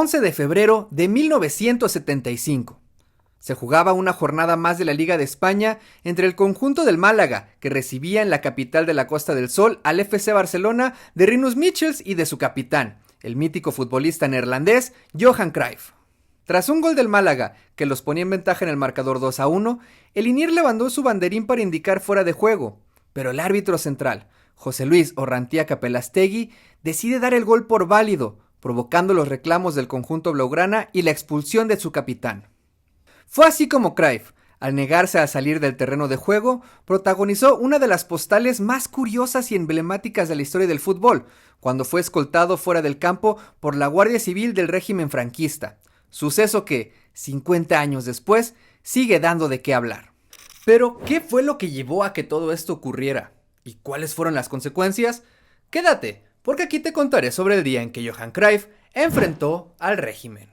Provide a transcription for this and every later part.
11 de febrero de 1975. Se jugaba una jornada más de la Liga de España entre el conjunto del Málaga, que recibía en la capital de la Costa del Sol al FC Barcelona de Rinus Michels y de su capitán, el mítico futbolista neerlandés Johan Cruyff. Tras un gol del Málaga, que los ponía en ventaja en el marcador 2-1, el INIR levantó su banderín para indicar fuera de juego, pero el árbitro central, José Luis Orrantia Pelastegui, decide dar el gol por válido, provocando los reclamos del conjunto blaugrana y la expulsión de su capitán. Fue así como Cruyff, al negarse a salir del terreno de juego, protagonizó una de las postales más curiosas y emblemáticas de la historia del fútbol, cuando fue escoltado fuera del campo por la Guardia Civil del régimen franquista, suceso que, 50 años después, sigue dando de qué hablar. Pero, ¿qué fue lo que llevó a que todo esto ocurriera? ¿Y cuáles fueron las consecuencias? Quédate, porque aquí te contaré sobre el día en que Johan Cruyff enfrentó al régimen.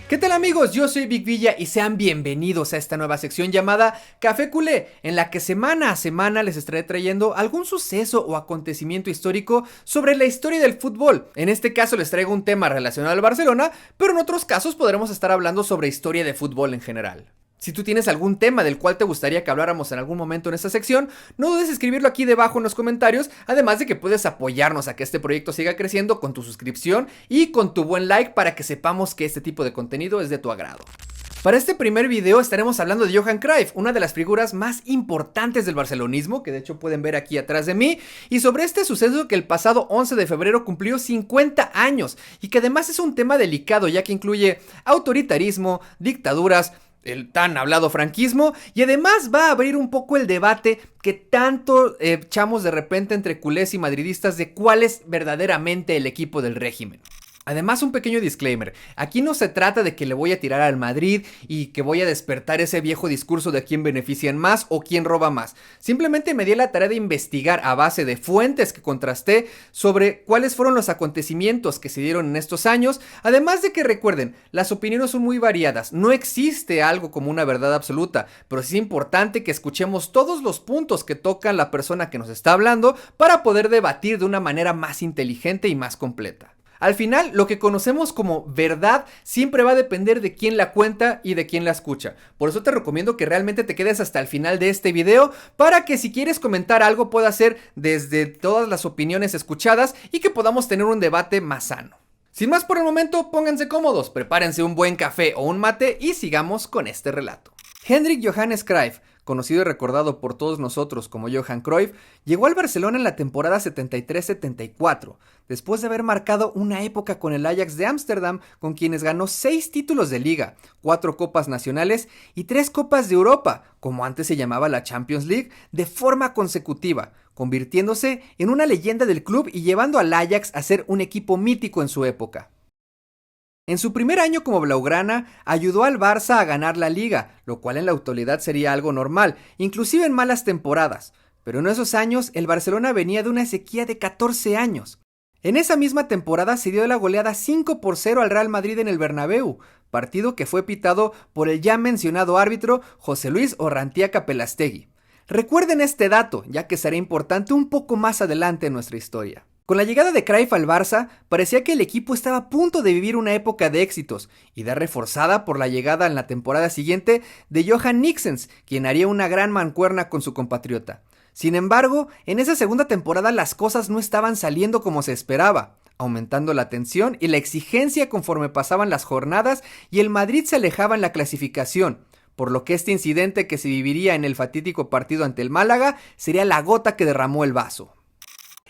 ¿Qué tal amigos? Yo soy Vic Villa y sean bienvenidos a esta nueva sección llamada Café Culé, en la que semana a semana les estaré trayendo algún suceso o acontecimiento histórico sobre la historia del fútbol. En este caso les traigo un tema relacionado al Barcelona, pero en otros casos podremos estar hablando sobre historia de fútbol en general. Si tú tienes algún tema del cual te gustaría que habláramos en algún momento en esta sección, no dudes en escribirlo aquí debajo en los comentarios, además de que puedes apoyarnos a que este proyecto siga creciendo con tu suscripción y con tu buen like para que sepamos que este tipo de contenido es de tu agrado. Para este primer video estaremos hablando de Johan Cruyff, una de las figuras más importantes del barcelonismo, que de hecho pueden ver aquí atrás de mí, y sobre este suceso que el pasado 11 de febrero cumplió 50 años, y que además es un tema delicado ya que incluye autoritarismo, dictaduras, el tan hablado franquismo, y además va a abrir un poco el debate que tanto echamos de repente entre culés y madridistas de cuál es verdaderamente el equipo del régimen. Además, un pequeño disclaimer, aquí no se trata de que le voy a tirar al Madrid y que voy a despertar ese viejo discurso de quién benefician más o quién roba más. Simplemente me di la tarea de investigar a base de fuentes que contrasté sobre cuáles fueron los acontecimientos que se dieron en estos años, además de que recuerden, las opiniones son muy variadas, no existe algo como una verdad absoluta, pero sí es importante que escuchemos todos los puntos que toca la persona que nos está hablando para poder debatir de una manera más inteligente y más completa. Al final, lo que conocemos como verdad siempre va a depender de quién la cuenta y de quién la escucha. Por eso te recomiendo que realmente te quedes hasta el final de este video para que si quieres comentar algo pueda ser desde todas las opiniones escuchadas y que podamos tener un debate más sano. Sin más por el momento, pónganse cómodos, prepárense un buen café o un mate y sigamos con este relato. Hendrik Johannes Cruyff, conocido y recordado por todos nosotros como Johan Cruyff, llegó al Barcelona en la temporada 73-74, después de haber marcado una época con el Ajax de Ámsterdam, con quienes ganó 6 títulos de liga, 4 copas nacionales y 3 copas de Europa, como antes se llamaba la Champions League, de forma consecutiva, convirtiéndose en una leyenda del club y llevando al Ajax a ser un equipo mítico en su época. En su primer año como blaugrana, ayudó al Barça a ganar la Liga, lo cual en la actualidad sería algo normal, inclusive en malas temporadas. Pero en esos años, el Barcelona venía de una sequía de 14 años. En esa misma temporada se dio la goleada 5-0 al Real Madrid en el Bernabéu, partido que fue pitado por el ya mencionado árbitro José Luis Orrantia Pelastegui. Recuerden este dato, ya que será importante un poco más adelante en nuestra historia. Con la llegada de Cruyff al Barça, parecía que el equipo estaba a punto de vivir una época de éxitos, y da reforzada por la llegada en la temporada siguiente de Johan Nixens, quien haría una gran mancuerna con su compatriota. Sin embargo, en esa segunda temporada las cosas no estaban saliendo como se esperaba, aumentando la tensión y la exigencia conforme pasaban las jornadas y el Madrid se alejaba en la clasificación, por lo que este incidente que se viviría en el fatídico partido ante el Málaga sería la gota que derramó el vaso.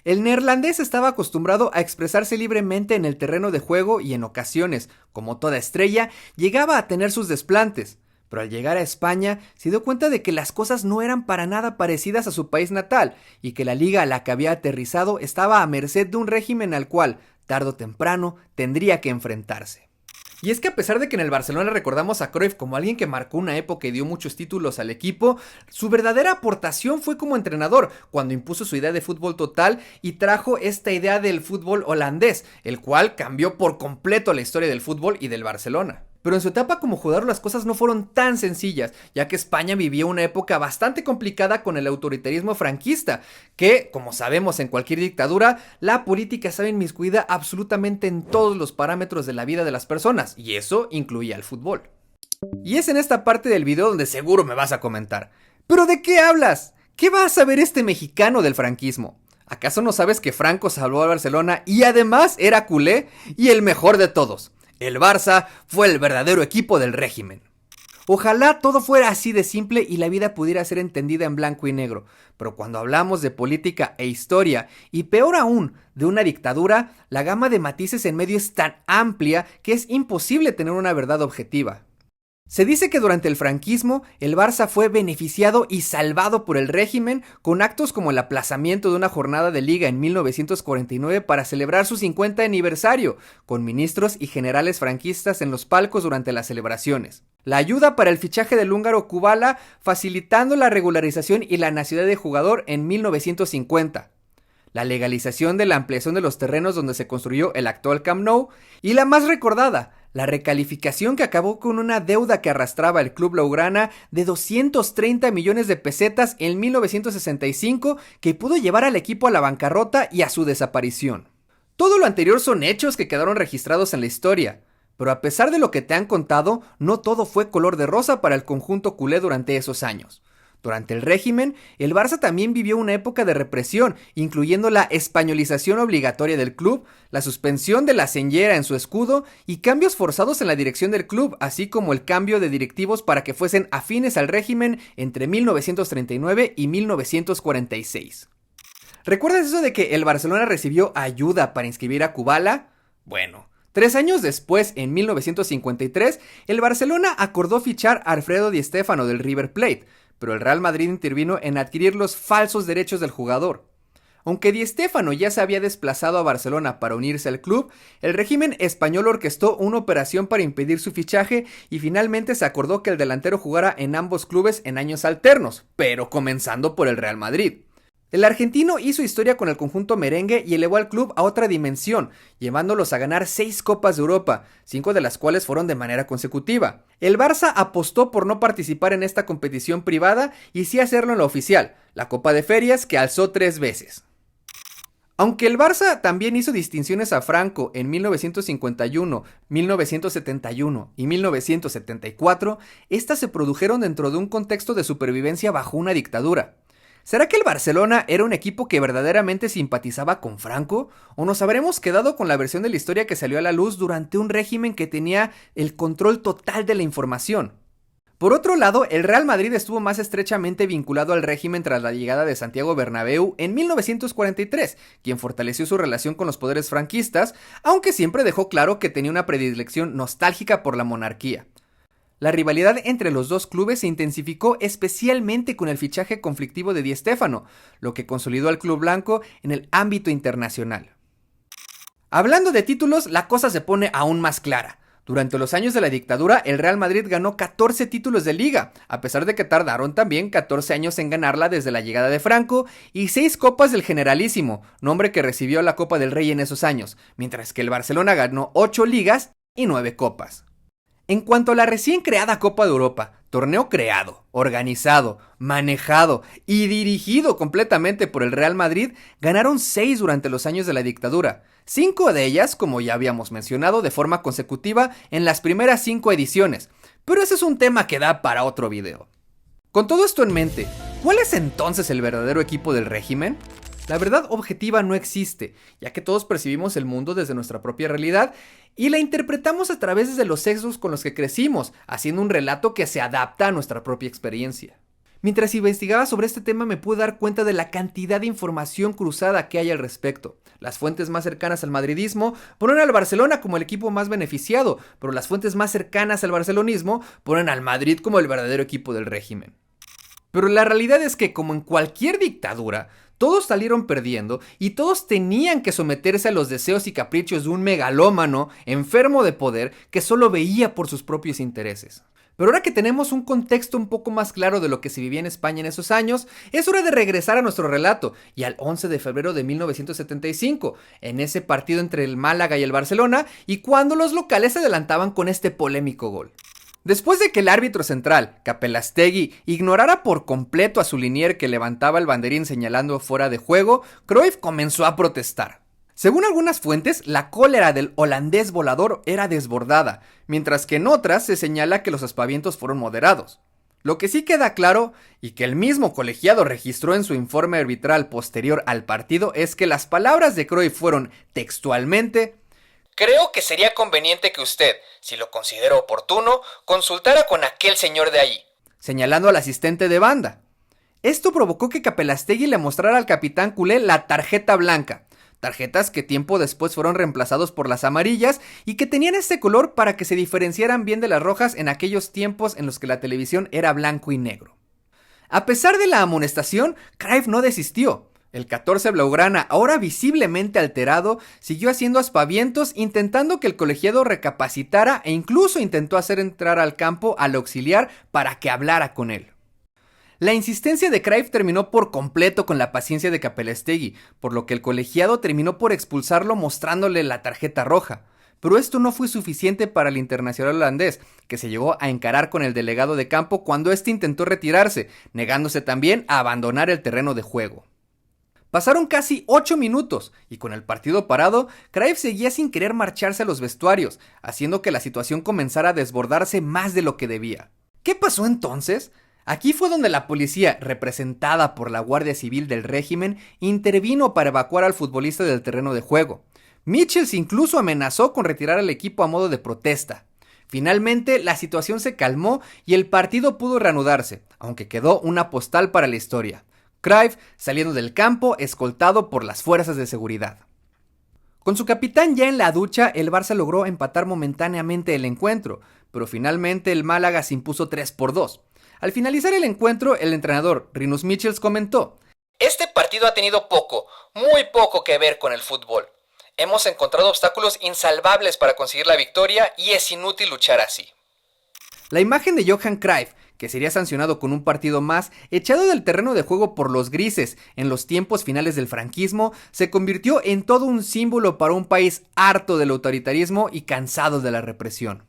El neerlandés estaba acostumbrado a expresarse libremente en el terreno de juego y en ocasiones, como toda estrella, llegaba a tener sus desplantes, pero al llegar a España se dio cuenta de que las cosas no eran para nada parecidas a su país natal y que la liga a la que había aterrizado estaba a merced de un régimen al cual, tarde o temprano, tendría que enfrentarse. Y es que a pesar de que en el Barcelona recordamos a Cruyff como alguien que marcó una época y dio muchos títulos al equipo, su verdadera aportación fue como entrenador, cuando impuso su idea de fútbol total y trajo esta idea del fútbol holandés, el cual cambió por completo la historia del fútbol y del Barcelona. Pero en su etapa como jugador las cosas no fueron tan sencillas, ya que España vivió una época bastante complicada con el autoritarismo franquista, que, como sabemos en cualquier dictadura, la política estaba inmiscuida absolutamente en todos los parámetros de la vida de las personas, y eso incluía el fútbol. Y es en esta parte del video donde seguro me vas a comentar: ¿pero de qué hablas? ¿Qué va a saber este mexicano del franquismo? ¿Acaso no sabes que Franco salvó al Barcelona y además era culé? Y el mejor de todos: el Barça fue el verdadero equipo del régimen. Ojalá todo fuera así de simple y la vida pudiera ser entendida en blanco y negro, pero cuando hablamos de política e historia, y peor aún, de una dictadura, la gama de matices en medio es tan amplia que es imposible tener una verdad objetiva. Se dice que durante el franquismo, el Barça fue beneficiado y salvado por el régimen con actos como el aplazamiento de una jornada de liga en 1949 para celebrar su 50 aniversario, con ministros y generales franquistas en los palcos durante las celebraciones. La ayuda para el fichaje del húngaro Kubala, facilitando la regularización y la nacionalidad de jugador en 1950. La legalización de la ampliación de los terrenos donde se construyó el actual Camp Nou, y la más recordada, la recalificación que acabó con una deuda que arrastraba el club blaugrana de 230 millones de pesetas en 1965, que pudo llevar al equipo a la bancarrota y a su desaparición. Todo lo anterior son hechos que quedaron registrados en la historia, pero a pesar de lo que te han contado, no todo fue color de rosa para el conjunto culé durante esos años. Durante el régimen, el Barça también vivió una época de represión, incluyendo la españolización obligatoria del club, la suspensión de la señera en su escudo y cambios forzados en la dirección del club, así como el cambio de directivos para que fuesen afines al régimen entre 1939 y 1946. ¿Recuerdas eso de que el Barcelona recibió ayuda para inscribir a Kubala? Bueno, 3 años después, en 1953, el Barcelona acordó fichar a Alfredo Di Stéfano del River Plate, pero el Real Madrid intervino en adquirir los falsos derechos del jugador. Aunque Di Stéfano ya se había desplazado a Barcelona para unirse al club, el régimen español orquestó una operación para impedir su fichaje y finalmente se acordó que el delantero jugara en ambos clubes en años alternos, pero comenzando por el Real Madrid. El argentino hizo historia con el conjunto merengue y elevó al club a otra dimensión, llevándolos a ganar 6 Copas de Europa, 5 de las cuales fueron de manera consecutiva. El Barça apostó por no participar en esta competición privada y sí hacerlo en la oficial, la Copa de Ferias, que alzó 3 veces. Aunque el Barça también hizo distinciones a Franco en 1951, 1971 y 1974, estas se produjeron dentro de un contexto de supervivencia bajo una dictadura. ¿Será que el Barcelona era un equipo que verdaderamente simpatizaba con Franco? ¿O nos habremos quedado con la versión de la historia que salió a la luz durante un régimen que tenía el control total de la información? Por otro lado, el Real Madrid estuvo más estrechamente vinculado al régimen tras la llegada de Santiago Bernabéu en 1943, quien fortaleció su relación con los poderes franquistas, aunque siempre dejó claro que tenía una predilección nostálgica por la monarquía. La rivalidad entre los dos clubes se intensificó especialmente con el fichaje conflictivo de Di Stéfano, lo que consolidó al club blanco en el ámbito internacional. Hablando de títulos, la cosa se pone aún más clara. Durante los años de la dictadura, el Real Madrid ganó 14 títulos de liga, a pesar de que tardaron también 14 años en ganarla desde la llegada de Franco, y 6 copas del Generalísimo, nombre que recibió la Copa del Rey en esos años, mientras que el Barcelona ganó 8 ligas y 9 copas. En cuanto a la recién creada Copa de Europa, torneo creado, organizado, manejado y dirigido completamente por el Real Madrid, ganaron 6 durante los años de la dictadura, 5 de ellas, como ya habíamos mencionado, de forma consecutiva en las primeras 5 ediciones, pero ese es un tema que da para otro video. Con todo esto en mente, ¿cuál es entonces el verdadero equipo del régimen? La verdad objetiva no existe, ya que todos percibimos el mundo desde nuestra propia realidad y la interpretamos a través de los sesgos con los que crecimos, haciendo un relato que se adapta a nuestra propia experiencia. Mientras investigaba sobre este tema me pude dar cuenta de la cantidad de información cruzada que hay al respecto. Las fuentes más cercanas al madridismo ponen al Barcelona como el equipo más beneficiado, pero las fuentes más cercanas al barcelonismo ponen al Madrid como el verdadero equipo del régimen. Pero la realidad es que, como en cualquier dictadura, todos salieron perdiendo y todos tenían que someterse a los deseos y caprichos de un megalómano enfermo de poder que solo veía por sus propios intereses. Pero ahora que tenemos un contexto un poco más claro de lo que se vivía en España en esos años, es hora de regresar a nuestro relato y al 11 de febrero de 1975, en ese partido entre el Málaga y el Barcelona, y cuando los locales se adelantaban con este polémico gol. Después de que el árbitro central, Capellastegui, ignorara por completo a su linier que levantaba el banderín señalando fuera de juego, Cruyff comenzó a protestar. Según algunas fuentes, la cólera del holandés volador era desbordada, mientras que en otras se señala que los aspavientos fueron moderados. Lo que sí queda claro, y que el mismo colegiado registró en su informe arbitral posterior al partido, es que las palabras de Cruyff fueron textualmente: "Creo que sería conveniente que usted, si lo considera oportuno, consultara con aquel señor de allí", señalando al asistente de banda. Esto provocó que Capellastegui le mostrara al capitán culé la tarjeta blanca, tarjetas que tiempo después fueron reemplazados por las amarillas y que tenían este color para que se diferenciaran bien de las rojas en aquellos tiempos en los que la televisión era blanco y negro. A pesar de la amonestación, Cruyff no desistió. El 14 blaugrana, ahora visiblemente alterado, siguió haciendo aspavientos intentando que el colegiado recapacitara e incluso intentó hacer entrar al campo al auxiliar para que hablara con él. La insistencia de Cruyff terminó por completo con la paciencia de Capellastegui, por lo que el colegiado terminó por expulsarlo mostrándole la tarjeta roja. Pero esto no fue suficiente para el internacional holandés, que se llegó a encarar con el delegado de campo cuando éste intentó retirarse, negándose también a abandonar el terreno de juego. Pasaron casi 8 minutos y con el partido parado, Cruyff seguía sin querer marcharse a los vestuarios, haciendo que la situación comenzara a desbordarse más de lo que debía. ¿Qué pasó entonces? Aquí fue donde la policía, representada por la Guardia Civil del régimen, intervino para evacuar al futbolista del terreno de juego. Michels incluso amenazó con retirar al equipo a modo de protesta. Finalmente, la situación se calmó y el partido pudo reanudarse, aunque quedó una postal para la historia: Cruyff saliendo del campo escoltado por las fuerzas de seguridad. Con su capitán ya en la ducha, el Barça logró empatar momentáneamente el encuentro, pero finalmente el Málaga se impuso 3-2. Al finalizar el encuentro, el entrenador Rinus Michels comentó: "Este partido ha tenido muy poco que ver con el fútbol. Hemos encontrado obstáculos insalvables para conseguir la victoria y es inútil luchar así". La imagen de Johan Cruyff, que sería sancionado con un partido más, echado del terreno de juego por los grises en los tiempos finales del franquismo, se convirtió en todo un símbolo para un país harto del autoritarismo y cansado de la represión.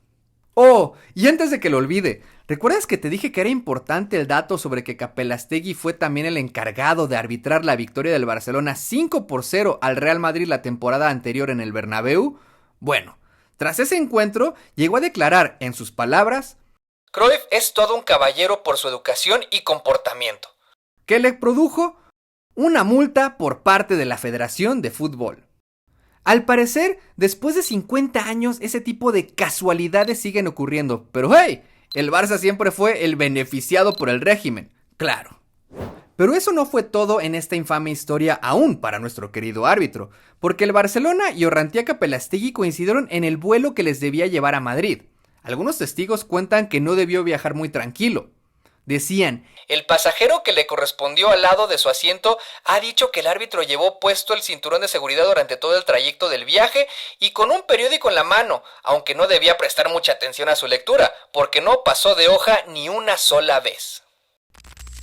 Oh, y antes de que lo olvide, ¿recuerdas que te dije que era importante el dato sobre que Capellastegui fue también el encargado de arbitrar la victoria del Barcelona 5-0 al Real Madrid la temporada anterior en el Bernabéu? Bueno, tras ese encuentro, llegó a declarar, en sus palabras: "Cruyff es todo un caballero por su educación y comportamiento", que le produjo una multa por parte de la Federación de Fútbol. Al parecer, después de 50 años, ese tipo de casualidades siguen ocurriendo, pero ¡hey! El Barça siempre fue el beneficiado por el régimen, claro. Pero eso no fue todo en esta infame historia aún para nuestro querido árbitro, porque el Barcelona y Orrantia Capellastegui coincidieron en el vuelo que les debía llevar a Madrid. Algunos testigos cuentan que no debió viajar muy tranquilo. Decían: "El pasajero que le correspondió al lado de su asiento ha dicho que el árbitro llevó puesto el cinturón de seguridad durante todo el trayecto del viaje y con un periódico en la mano, aunque no debía prestar mucha atención a su lectura, porque no pasó de hoja ni una sola vez".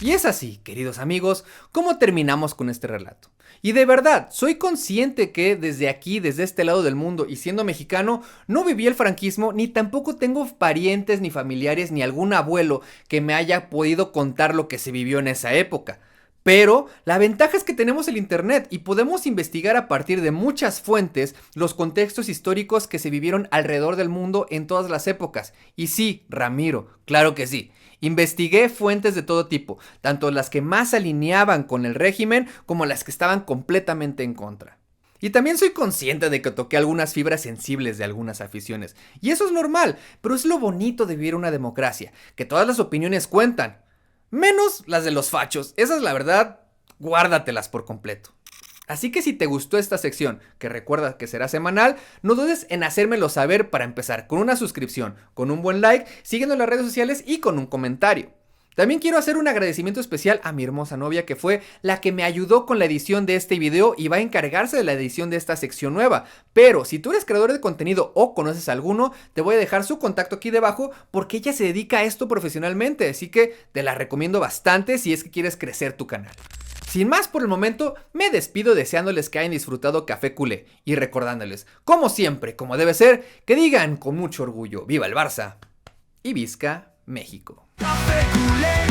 Y es así, queridos amigos, como terminamos con este relato. Y de verdad, soy consciente que desde aquí, desde este lado del mundo y siendo mexicano, no viví el franquismo ni tampoco tengo parientes ni familiares ni algún abuelo que me haya podido contar lo que se vivió en esa época. Pero la ventaja es que tenemos el internet y podemos investigar a partir de muchas fuentes los contextos históricos que se vivieron alrededor del mundo en todas las épocas. Y sí, Ramiro, claro que sí. Investigué fuentes de todo tipo, tanto las que más se alineaban con el régimen como las que estaban completamente en contra. Y también soy consciente de que toqué algunas fibras sensibles de algunas aficiones, y eso es normal, pero es lo bonito de vivir una democracia, que todas las opiniones cuentan, menos las de los fachos, esa es la verdad, guárdatelas por completo. Así que si te gustó esta sección, que recuerda que será semanal, no dudes en hacérmelo saber para empezar con una suscripción, con un buen like, siguiendo en las redes sociales y con un comentario. También quiero hacer un agradecimiento especial a mi hermosa novia, que fue la que me ayudó con la edición de este video y va a encargarse de la edición de esta sección nueva. Pero si tú eres creador de contenido o conoces a alguno, te voy a dejar su contacto aquí debajo porque ella se dedica a esto profesionalmente, así que te la recomiendo bastante si es que quieres crecer tu canal. Sin más por el momento, me despido deseándoles que hayan disfrutado Café Culé y recordándoles, como siempre, como debe ser, que digan con mucho orgullo, ¡viva el Barça! Y Vizca México. Café Culé.